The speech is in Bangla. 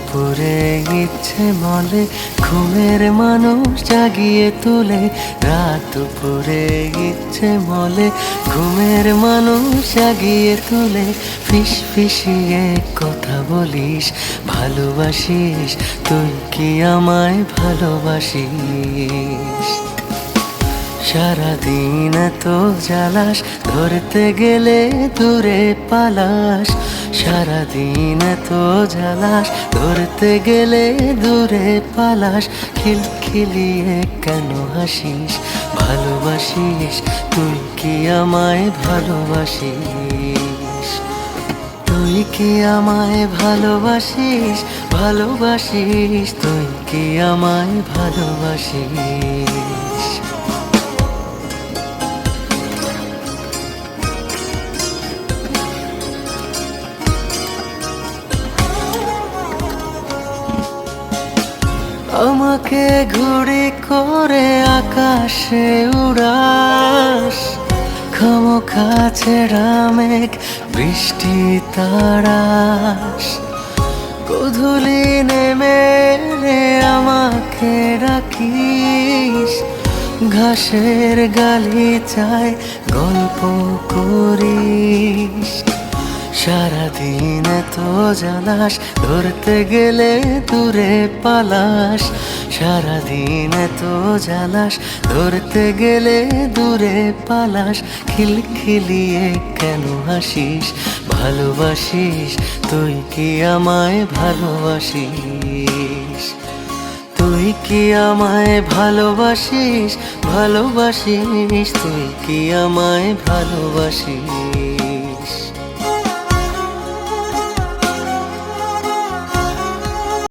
দুপুরে ইচ্ছে মলে ঘুমের মানুষ জাগিয়ে তুলে, রাত দুপুরে ইচ্ছে মলে ঘুমের মানুষ জাগিয়ে তুলে। ফিস ফিসিয়ে কথা বলিস, ভালোবাসিস, তুই কি আমায় ভালোবাসিস? সারাদিন তো জ্বালাস, ধরতে গেলে দূরে পালাস। সারাদিন তো জ্বালাস, ধরতে গেলে দূরে পালাস। খিলখিলিয়ে কেন হাসিস? ভালোবাসিস, তুই কি আমায় ভালোবাসিস? তুই কি আমায় ভালোবাসিস? ভালোবাসিস, তুই কি আমায় ভালোবাসিস? আমাকে ঘুড়ি করে আকাশে উড়াস, খামোখা ছেঁড়া মেঘ বৃষ্টি তারাস। গোধূলি নেমে রে আমাকে ডাকিস, ঘাসের গালিচায় গল্প করিস। সারাদিন তো জ্বালাস, ধরতে গেলে দূরে পালাস। সারাদিন তো জ্বালাস, ধরতে গেলে দূরে পালাস। খিলখিলিয়ে কেন হাসিস? ভালোবাসিস, তুই কি আমায় ভালোবাসিস? তুই কি আমায় ভালোবাসিস? ভালোবাসিস, তুই কি আমায় ভালোবাসিস?